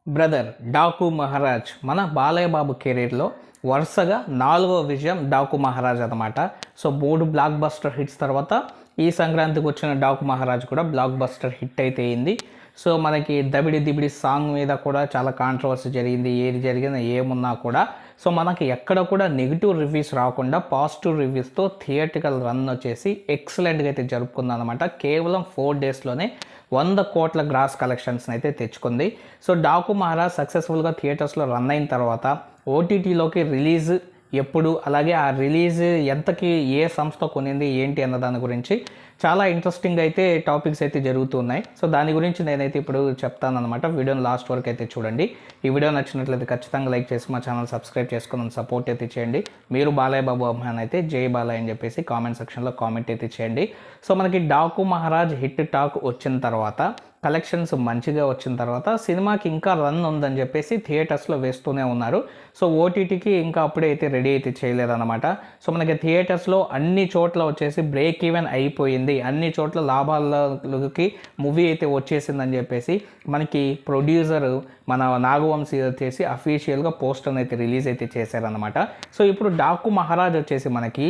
Brother Daaku Maharaj మన బాలయ్య బాబు కెరీర్లో వరుసగా 4వ విజయం డాకు మహారాజ్ అనమాట. సో 3 బ్లాక్ బస్టర్ హిట్స్ తర్వాత ఈ సంక్రాంతికి వచ్చిన డాకు మహారాజ్ కూడా బ్లాక్ బస్టర్ హిట్ అయితే అయింది. సో మనకి దబిడి దిబిడి సాంగ్ మీద కూడా చాలా కాంట్రవర్సీ జరిగింది. ఏది జరిగినా ఏమున్నా కూడా సో మనకి ఎక్కడ కూడా నెగిటివ్ రివ్యూస్ రాకుండా పాజిటివ్ రివ్యూస్తో థియేటికల్ రన్ వచ్చేసి ఎక్సలెంట్గా అయితే జరుపుకుందనమాట. కేవలం 4 డేస్లోనే 100 కోట్ల గ్రాస్ కలెక్షన్స్ని అయితే తెచ్చుకుంది. సో డాకు మహారాజ్ సక్సెస్ఫుల్గా థియేటర్స్లో రన్ అయిన తర్వాత ఓటీటీలోకి రిలీజ్ ఎప్పుడు, అలాగే ఆ రిలీజ్ ఎంతకి ఏ సంస్థ కొనింది ఏంటి అన్న దాని గురించి చాలా ఇంట్రెస్టింగ్ అయితే టాపిక్స్ అయితే జరుగుతున్నాయి. సో దాని గురించి నేనైతే ఇప్పుడు చెప్తానమాట. వీడియోని లాస్ట్ వరకు అయితే చూడండి. ఈ వీడియో నచ్చినట్లయితే ఖచ్చితంగా లైక్ చేసి మా ఛానల్ సబ్స్క్రైబ్ చేసుకుని సపోర్ట్ అయితే చేయండి. మీరు బాలయ్య బాబు అభిమాన్ అయితే జై బాలయ్య అని చెప్పేసి కామెంట్ సెక్షన్లో కామెంట్ అయితే చేయండి. సో మనకి డాకు మహారాజ్ హిట్ టాక్ వచ్చిన తర్వాత, కలెక్షన్స్ మంచిగా వచ్చిన తర్వాత సినిమాకి ఇంకా రన్ ఉందని చెప్పేసి థియేటర్స్లో వేస్తూనే ఉన్నారు. సో ఓటీటీకి ఇంకా అప్పుడే అయితే రెడీ అయితే చేయలేదన్నమాట. సో మనకి థియేటర్స్లో అన్ని చోట్ల వచ్చేసి బ్రేక్ ఈవెన్ అయిపోయింది, అన్ని చోట్ల లాభాలకి మూవీ అయితే వచ్చేసిందని చెప్పేసి మనకి ప్రొడ్యూసర్ మన నాగవంశీ వచ్చేసి అఫీషియల్గా పోస్టర్ని అయితే రిలీజ్ అయితే చేశారనమాట. సో ఇప్పుడు డాకు మహారాజ్ వచ్చేసి మనకి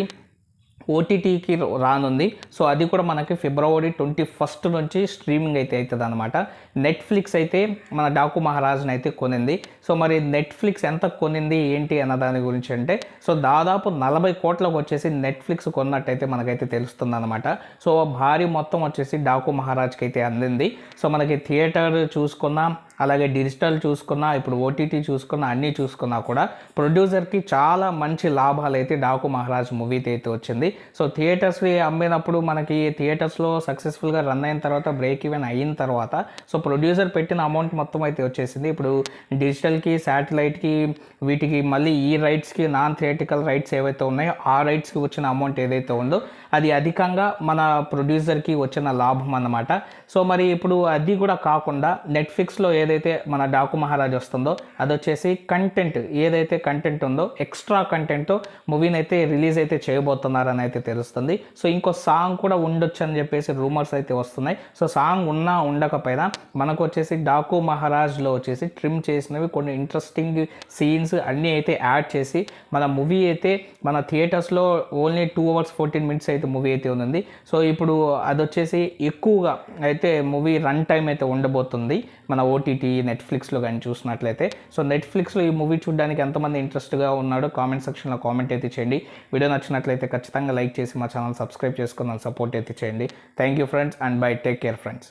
ఓటీటీకి రానుంది. సో అది కూడా మనకి ఫిబ్రవరి 21 నుంచి స్ట్రీమింగ్ అయితే అవుతుంది అనమాట. నెట్ఫ్లిక్స్ అయితే మన డాకు మహారాజ్ని అయితే కొనింది. సో మరి నెట్ఫ్లిక్స్ ఎంత కొనింది ఏంటి అన్న దాని గురించి అంటే, సో దాదాపు 40 కోట్లకు వచ్చేసి నెట్ఫ్లిక్స్ కొన్నట్టయితే మనకైతే తెలుస్తుంది అనమాట. సో భారీ మొత్తం వచ్చేసి డాకు మహారాజ్కి అయితే అందింది. సో మనకి థియేటర్ చూసుకున్నా, అలాగే డిజిటల్ చూసుకున్నా, ఇప్పుడు ఓటీటీ చూసుకున్నా, అన్నీ చూసుకున్నా కూడా ప్రొడ్యూసర్కి చాలా మంచి లాభాలు అయితే డాకు మహారాజ్ మూవీతో అయితే వచ్చింది. సో థియేటర్స్కి అమ్మినప్పుడు మనకి థియేటర్స్లో సక్సెస్ఫుల్గా రన్ అయిన తర్వాత బ్రేక్ ఈవెన్ అయిన తర్వాత సో ప్రొడ్యూసర్ పెట్టిన అమౌంట్ మొత్తం అయితే వచ్చేసింది. ఇప్పుడు డిజిటల్కి, శాటిలైట్కి, వీటికి మళ్ళీ ఈ రైట్స్కి, నాన్ థియేటికల్ రైట్స్ ఏవైతే ఉన్నాయో ఆ రైట్స్కి వచ్చిన అమౌంట్ ఏదైతే ఉందో అది అధికంగా మన ప్రొడ్యూసర్కి వచ్చిన లాభం అన్నమాట. సో మరి ఇప్పుడు అది కూడా కాకుండా నెట్ఫ్లిక్స్లో ఏదైతే మన డాకు మహారాజ్ వస్తుందో అది వచ్చేసి కంటెంట్, ఏదైతే కంటెంట్ ఉందో ఎక్స్ట్రా కంటెంట్తో మూవీని అయితే రిలీజ్ అయితే చేయబోతున్నారని అయితే తెలుస్తుంది. సో ఇంకో సాంగ్ కూడా ఉండొచ్చు అని చెప్పేసి రూమర్స్ అయితే వస్తున్నాయి. సో సాంగ్ ఉన్నా ఉండకపోయినా మనకు వచ్చేసి డాకు మహారాజ్లో వచ్చేసి ట్రిమ్ చేసినవి కొన్ని ఇంట్రెస్టింగ్ సీన్స్ అన్నీ అయితే యాడ్ చేసి మన మూవీ అయితే మన థియేటర్స్లో ఓన్లీ 2 hours 14 minutes అయితే మూవీ అయితే ఉంది. సో ఇప్పుడు అది వచ్చేసి ఎక్కువగా అయితే మూవీ రన్ టైం అయితే ఉండబోతుంది మన ఓటీటీ నెట్ఫ్లిక్స్లో కానీ చూసినట్లయితే. సో నెట్ఫ్లిక్స్లో ఈ మూవీ చూడడానికి ఎంతమంది ఇంట్రెస్ట్గా ఉన్నాడో కామెంట్ సెక్షన్లో కామెంట్ అయితే చేయండి. వీడియో నచ్చినట్లయితే ఖచ్చితంగా లైక్ చేసి మా ఛానల్ సబ్స్క్రైబ్ చేసుకుని సపోర్ట్ అయితే చేయండి. Thank you friends, and by. Take care friends.